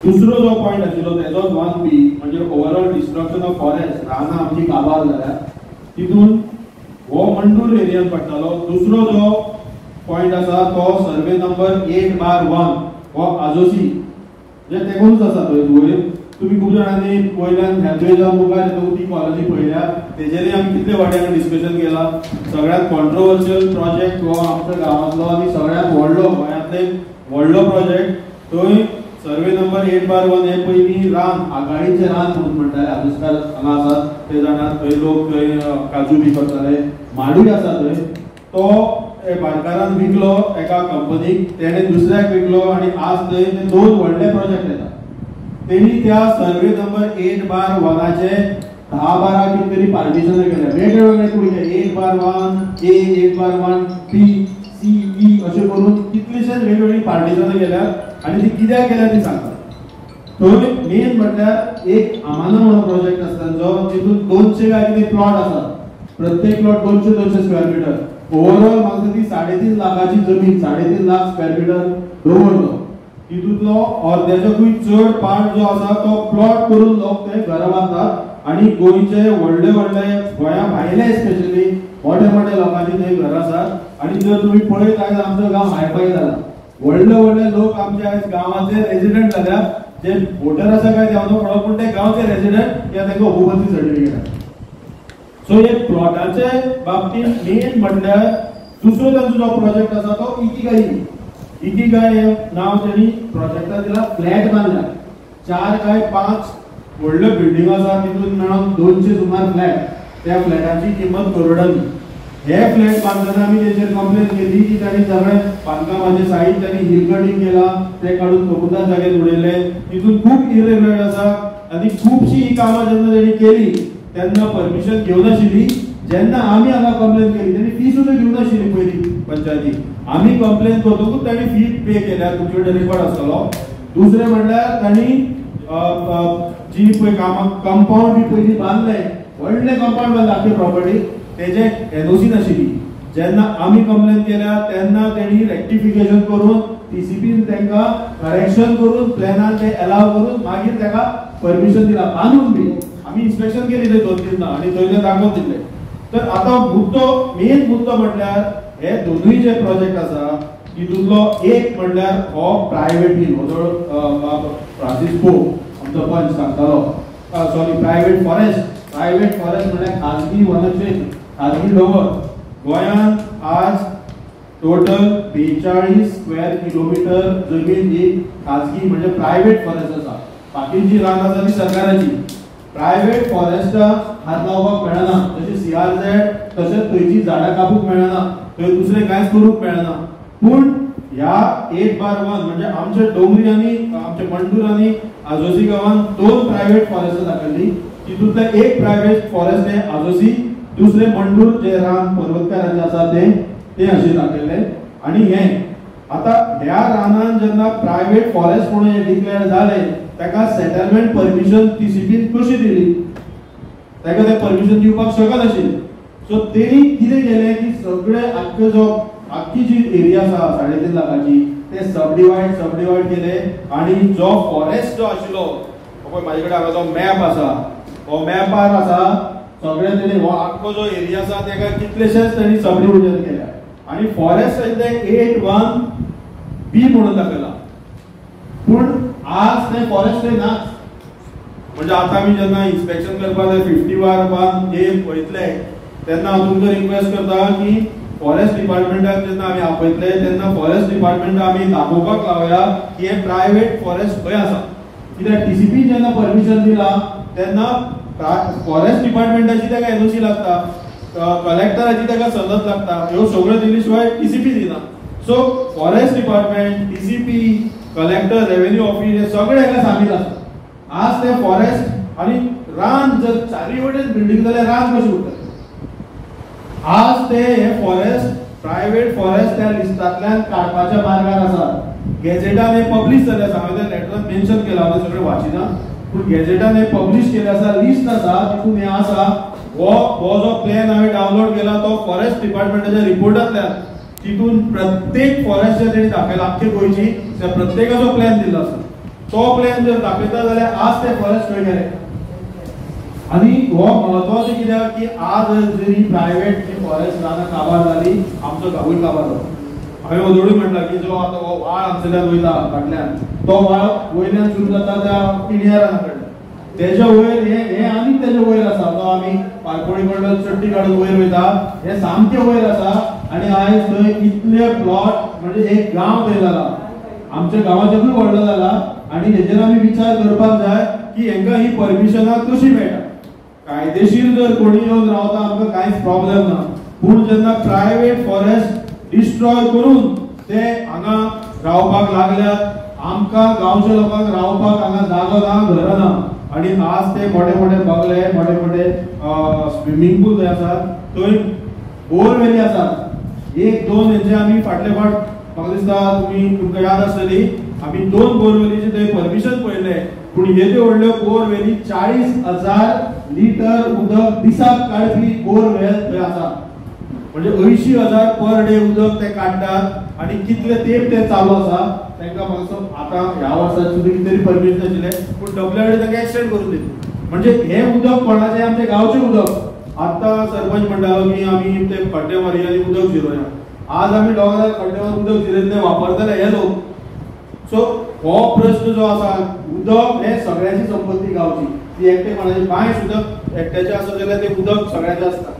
दुसरो जो पॉइंट आशिल्लो तेजो 1B म्हणजे ओवरऑल डिस्ट्रक्शन ऑफ फॉरेस्ट, रानां आमची काबार जाल्या तितून हो मंडूर एरियान पडटालो. दुसरो जो पॉइंट आसा तो सर्वे नंबर 8/1 हो आजोसी जे तेगूनच आसा थंय. तुम्ही खूप जाणांनी वयल्यान हॅल्थवेजान मुखार येता ती कॉलनी पळयल्या, तेजेरय आमी कितले वाट्यान डिस्कशन केला. सगळ्यात कॉन्ट्रोवर्शियल प्रोजेक्ट हो आमच्या गांवांतलो आनी सगळ्यात व्हडलो गोंयांतले व्हडलो प्रोजेक्ट. थंय सर्वे नंबर 8/1 हे पयलीं रान आगाळीचें रान म्हणून म्हणटाले, आजूसकार हांगा आसात ते जाणात. थंय लोक थंय काजू बी करताले, माडूय आसा थंय. तो भाटकारान विकलो एका कंपनीक, तेणे दुसऱ्याक विकलो आनी आज थंय ते 2 व्हडले प्रोजेक्ट येतात. तेणी त्या सर्वे नंबर 8/1चे 10-12 कितेतरी पार्टिशन केल्या, वेगवेगळे कुडके 8/1 A, 8/1 B, C, E अशें करून कितलेशेच वेगवेगळी पार्टिशन केल्या आनी ती कित्याक केल्या ती सांगतात. थंय मेन म्हटल्यार एक आमाना म्हणून प्रोजेक्ट आसता जो तितून 200 काय कितें प्लॉट आसा, प्रत्येक प्लॉट 200 स्क्वेअर मीटर. ओवरऑल म्हाका ती 3.5 लाखाची जमीन, 3.5 लाख स्क्वेअर मीटर दवरलो. तितूंतलो अर्द्याच्याकूय चड पार्ट जो आसा तो प्लॉट करून लोक ते घर बांदतात आनी गोंयचे व्हडले व्हडले गोंया भायले स्पेशली मोठे मोठे लोकांची थंय घर आसात. आनी जर तुमी पळयत आयज आमचो गांव हायफाय जाला, व्हडले व्हडले लोक आमचे आयज गांवाचे रेजिडेंट जाल्या. जे वोटर आसा काय देंवतो पडो, पूण ते गांवचे रेजिडेंट या तांकां ओकुपन्सी सर्टिफिकेट आसा. सो हे प्लॉटाचे बाबतींत मेन म्हटल्यार दुसरो तांचो जो प्रोजेक्ट आसा तो इकिगाई. इकिगाई हे नाव त्यांनी प्रोजेक्टाक दिला. फ्लॅट बांदला 4 काय 5 व्हडल्यो बिल्डिंग आसा, तितून मेळोन 200 सुमार फ्लॅट. त्या फ्लॅटाची किंमत करोडांनी. हे फ्लॅट बांदतना आमी तेचेर कंप्लेन केली की तांणी सगळे बांदकामाचे साईट तांणी हिल कटिंग केला, ते काडून कबुतर जागेत उडयले. तितून खूप इरेग्युलर आसा आनी खुबशी ही कामां जेन्ना तेणी केली तेन्ना परमिशन घेवनाशिल्ली. जेन्ना आमी हांगा कंप्लेन केली तेणी फी सुद्दां घेवनाशिल्ली पयली पंचायती. आमी कंप्लेन करतकूच तांणी फी पे केल्या, तुमचे कडेन रेकॉर्ड आसतलो. दुसरे म्हणल्यार तांणी जी पळय कंपाऊंड बी पयली बांदले, व्हडले कंपाऊंड बांदले आख्खे प्रॉपर्टी, तेजे एनओसी नाशिल्ली. जेन्ना आमी कंप्लेन केल्या तेन्ना तेणी रेक्टिफिकेशन करून टीसीपीन तांकां करेक्शन करून प्लॅनान ते अलाव करून मागीर ताका परमिशन दिला बांदून बी. आमी इन्स्पेक्शन केली ते 2-3 आनी थंय ते दाखोवन दिले. तर आतां मुद्दो मेन मुद्दो म्हटल्यार हे दोनूय जे प्रोजेक्ट आसा तितूंतलो एक म्हटल्यार हो प्रायवेट हिल, हो फ्रांसीस पोप आमचो पंच सांगतालो, sorry private forest. Private forest म्हटल्यार खाजगी वनक्षेत्र, खाजगी डोंगर. गोंयांत आज टोटल 42 स्क्वेअर किलोमीटर जमीन ही खाजगी म्हणजे प्रायवेट फॉरेस्ट आसा. बाकीची रान आसा ती सरकाराची. प्रायवेट फॉरेस्टाक हात लावपाक मेळना, जशें CRZ तशेंच थंयची झाडां कापूंक मेळना, थंय दुसरें कांयच करूंक मेळना. पूण ह्या 8/1 म्हणजे आमच्या डोंगरी आनी आमच्या मंडूर आनी आजोसी गांवांत 2 प्रायवेट फॉरेस्ट दाखयल्ली. तितूंतले एक प्रायवेट फॉरेस्ट हे आजोसी, दुसरे मंडूर जे रान पर्वतकारांचे आसा ते अशें दाखयले. आनी हे आता ह्या रानान जेन्ना प्रायवेट फॉरेस्ट म्हणून हे डिक्लेअर जाले ताका सेटलमेंट परमिशन टीसीपीन कशी दिली, ताका ते परमिशन दिवपाक शकनाशिल्ले. सो तेणी कितें केलें की सगळे आख्खी जी एरिया आसा 3.5 लाखाची ते सबडिवायड केले. आनी जो फॉरेस्ट जो आशिल्लो पळय म्हाजे कडेन हांगा जो मॅप आसा, हो मॅपार आसा सगळे तेणी हो आख्खो जो एरिया आसा ताका कितलेशेच तेणी सबडिविजन केल्या. आनी फॉरेस्ट ते 8/1B म्हणून दाखयला. पूण आज ते फॉरेस्ट ना. म्हणजे आता आमी जेन्ना इन्स्पेक्शन करपाक 50/1 पळयतले तेन्ना हांव तुमकां रिक्वेस्ट करता की फॉरेस्ट डिपार्टमेंटाक जेन्ना आमी आपयतले तेन्ना फॉरेस्ट डिपार्टमेंट आमी दाखोवपाक लावया की हे प्रायवेट फॉरेस्ट खंय आसा. कित्याक टीसीपी जेन्ना परमिशन दिला तेन्ना फॉरेस्ट डिपार्टमेंटाची ताका एनओसी लागता, कलेक्टराची ताका सनद लागता, ह्यो सगळ्यो दिल्ले शिवाय टीसीपी दिना. So forest department, TCP, collector, revenue office हे सगळे हाका सामील आसता. आज ते फॉरेस्ट आनी रान जर चारी वटेन बिल्डिंग जाल्यार रान कशें उरतलें. आज ते हे फॉरेस्ट प्रायवेट फॉरेस्ट त्या लिस्टांतल्यान काडपाच्या मार्गार आसा. गॅजेटान हे पब्लिश जाले आसा, हांवें त्या लेटरान मेन्शन केला, हांव सगळे वाचिना, पूण गॅजेटान हे पब्लिश केले आसा, लिस्ट आसा, तितून हे आसा. हो जो प्लॅन हांवें डावनलोड केला तो फॉरेस्ट डिपार्टमेंटाच्या रिपोर्टांतल्यान. तितून प्रत्येक फॉरेस्ट जे तेणी दाखयला आख्खे गोंयची त्या प्रत्येकाचो प्लॅन दिल्लो आसा. तो प्लॅन जर दाखयता जाल्यार आज ते फॉरेस्ट खंय गेले. आणि हो महत्वाचं कित्याक की आज जरी प्रायव्हेट फॉरेस्ट रानां काबार जाली आमचो गांवूय काबार जालो. हांवें ओदोळी म्हटला की जो आतां हो व्हाळ आमच्याल्यान वयता फाटल्यान तो व्हाळ वयल्यान सुरू जाता त्या पिणियारां कडल्यान तेच्या वयर हे आनीक तेच्या वयर आसा तो आमी पारपळी कडल्यान चट्टी काडून वयर वयता हे सामके वयर आसा. आणि आयज थंय इतले प्लॉट म्हणजे एक गांव थंय जाला आमच्या गांवाच्याकूय व्हडलो जाला. आणि हेजेर आमी विचार करपाक जाय की हेंकां ही परमिशनां कशी मेळटा. कायदेशीर जर कोणी येवन रावता आमकां कांयच प्रॉब्लेम ना. पूण जेन्ना प्रायव्हेट फॉरेस्ट डिस्ट्रॉय करून ते हांगा रावपाक लागल्यात आमकां गांवच्या लोकांक रावपाक हांगा जागो ना घर ना. आणि आज ते मोठे मोठे बंगले मोठे मोठे स्विमींग पूल थंय आसात थंय बोरवेली आसात. एक दोन हेचे आमी फाटले फावट म्हाका दिसता तुमकां याद आसतली आमी 2 बोरवेलीचे थंय परमिशन पळयले. पूण येद्यो व्हडल्यो बोरवेली 40,000 लिटर उदक दिसाक काडपी बोरवेल थंय आसा. म्हणजे 80,000 पर डे उदक ते काडटात. आणि कितले तेंप ते चालू आसा तांकां म्हाका आतां ह्या वर्साचे सुद्दां कितें परमिशन आशिल्लें पूण डब्ल्यूआयडी तांकां एक्सटेंड करून दिली. म्हणजे हे उदक कोणाचें आमचें गांवचें उदक. आतां सरपंच म्हणटालो की आमी ते खड्डे मारया आनी उदक जिरोया. आज आमी दोगां खड्ड्यावर उदक जिरयले वापरतले हे लोक. सो हो प्रश्न जो आसा उदक हे सगळ्यांची संपत्ती गांवची. ती एकटे कोणाची बांय सुद्दां एकट्याचें आसा जाल्यार ते उदक सगळ्यांचें आसता.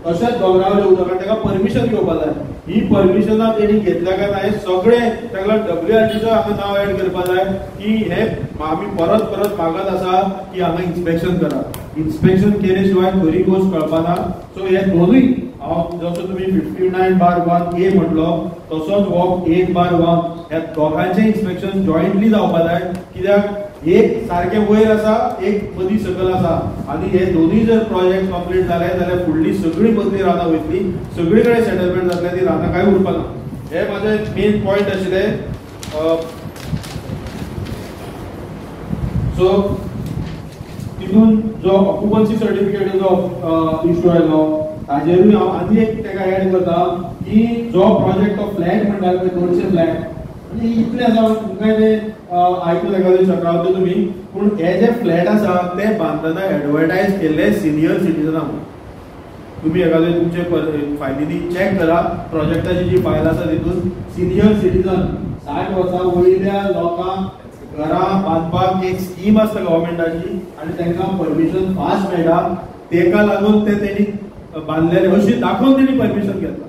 तशेंच दोंगरावलें उदक आनी ताका परमिशन घेवपाक जाय. ही परमिशनां तेणी घेतल्या काय ना सगळे ताका डब्ल्यूआरटीचो हांगा नांव एड करपाक जाय की हे आमी परत परत मागत आसा की हांगा इन्स्पेक्शन करा. इन्स्पेक्शन केले शिवाय खरी गोष्ट कळपाना. सो हे दोनूय जसो तुम्ही 59/1A म्हटलो तसोच हो 8/1 ह्या दोगांचे इन्स्पेक्शन जॉइंटली जावपाक जाय. कित्याक एक सारखे वयर आसा एक मदीं सकल आसा आणि हे दोन्ही जर प्रोजेक्ट कंप्लीट जाले जाल्यार फुडली सगळी मदली रानां वयतली सगळी कडेन सेटलमेंट जातले ती रानां काय उरपाना. हे माझे मेन पॉइंट आशिल्ले. सो तितून जो ऑक्युपन्सी सर्टिफिकेट जो इश्यू आयलो ताजेरूय हांव आनी एक ताका एड करता की जो प्रोजेक्ट ऑफ फ्लॅट म्हणटा पळय 200 फ्लॅट म्हणजे इतले आसा तुमकां ते आयकून एखादे शकरावते तुमी. पूण हे जे फ्लॅट आसा ते बांदतना एडवर्टायज केल्ले सिनियर सिटीजनां. तुम्ही एखादे तुमचे फायलींनी चॅक करा प्रोजेक्टाची जी फायल आसा तितून सिनियर सिटीजन 60 वर्सां वयल्या लोकांक घरां बांदपाक एक स्कीम आसता गव्हर्मेंटाची आनी तांकां परमिशन फास्ट मेळटा. तेका लागून ते तेणी बांधलेले अशी दाखोवन तेणी परमिशन घेतला.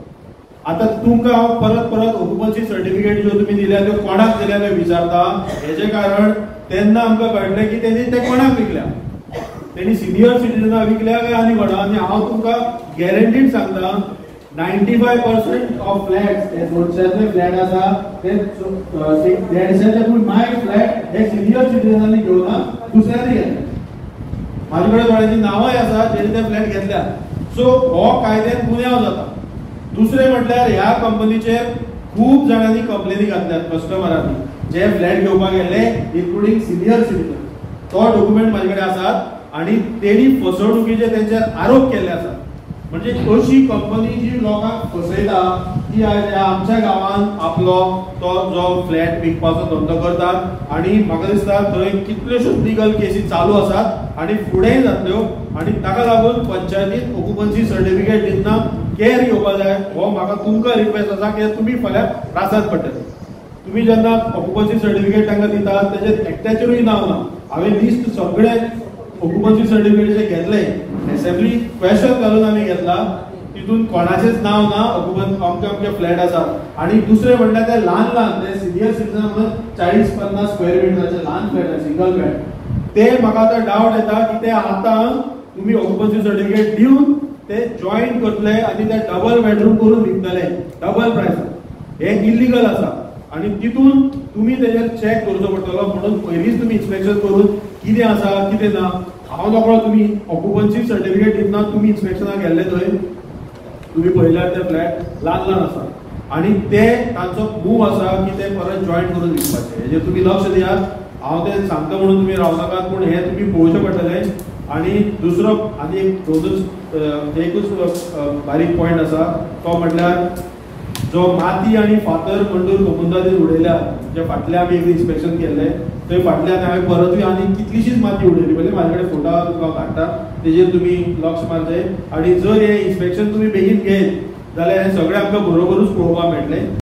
आता तुमकां हांव परत परत ऑक्युपन्सी सर्टिफिकेट ज्यो तुमी दिल्या त्यो कोणाक दिल्या ते विचारता. हेजे कारण तेन्ना आमकां कळटलें की तेणी ते कोणाक विकल्या. तेणी सिनियर सिटीजनाक विकल्या काय आनी कोणा. आनी हांव तुमकां गॅरंटीड सांगता 95% ऑफ फ्लॅट्स हे 200 फ्लॅट आसा ते 150 माय फ्लॅट हे सिनियर सिटीजनांनी घेवना दुसऱ्यांनी घेतल्या. म्हाजे कडेन थोड्यांची नांवांय आसा जेणी ते फ्लॅट घेतल्या. सो हो कायद्यान गुन्यांव जाता. दुसरे म्हटल्यार ह्या कंपनीचेर खूब जाणांनी कंप्लेनी घातल्यात कस्टमरांनी जे फ्लॅट घेवपाक गेले इन्क्लुडिंग सिनियर सिटीजन. तो डॉक्युमेंट म्हाजे कडेन आसात आणि तेणी फसवणुकीचे तेंचेर आरोप केल्ले आसात. म्हणजे अशी कंपनी जी लोकांक फसयता ती आमच्या गांवांत आपलो तो जो फ्लॅट विकपाचो धंदो करतात. आणि म्हाका दिसता थंय कितल्योश्योच लिगल केसी चालू आसात आणि फुडेंय जातल्यो. आणि ताका लागून पंचायतीन ऑक्युपन्सी सर्टिफिकेट दितना केअर घेवपाक जाय. हो म्हाका तुमकां रिक्वेस्ट आसा की तुमी फाल्यां त्रासांत पडटले. तुम्ही जेन्ना ऑक्युपन्सी सर्टिफिकेट तांकां दितात तेजेर एकट्याचेरूय नांव ना. हांवें लिस्ट सगळे ऑक्युपन्सी सर्टिफिकेट घेतले असेंब्ली क्वेश्चन घालून आमी घेतला तितून कोणाचेच नाव ना. ऑक्युपन्सी अमके अमके फ्लॅट आसात. आणि दुसरे म्हणल्यार ते ल्हान ल्हान ते सिनियर सिटीजन म्हणून 40-50 स्क्वेअर मिटराचे ल्हान फ्लॅट सिंगल फ्लॅट ते म्हाका आतां डावट येता की ते आतां तुम्ही ऑक्युपन्सी सर्टिफिकेट दिवन ते जॉईन करतले आणि ते डबल बेडरूम करून विकतले डबल प्राइस. हे इलिगल आसा. आणि तितून तुम्ही तेजेर चॅक करचो पडटलो. म्हणून पयलींच तुम्ही इन्स्पेक्शन करून कितें आसा कितें ना. हांव नकळो तुम्ही ऑक्युपन्सी सर्टिफिकेट दितना तुम्ही इन्स्पेक्शनाक गेल्ले थंय तुम्ही पळयल्यार ते फ्लॅट ल्हान ल्हान आसा आणि ते तांचो मूव आसा की ते परत जॉईन करून विकपाचे. हेजेर तुम्ही लक्ष दियात. हांव ते सांगता म्हणून तुम्ही रावनाकात पूण हे तुम्ही पळोवचें पडटलें. आणि दुसरो आनी एकूच बारीक पॉयंट आसा तो म्हटल्यार जो माती आणि फातर मंडूर कोमुंदादीन उडयल्या जे फाटले आमी एक इन्स्पेक्शन केल्ले थंय फाटल्यान हांवें परतूय आनी कितलीशीच माती उडयली पयली म्हाजे कडेन फोटा तुका काडटा तेजेर तुमी लक्ष मारचें. आनी जर हे इन्स्पेक्शन तुमी बेगीन घेत जाल्यार हे सगळें आमकां बरोबरूच पळोवपाक मेळटलें.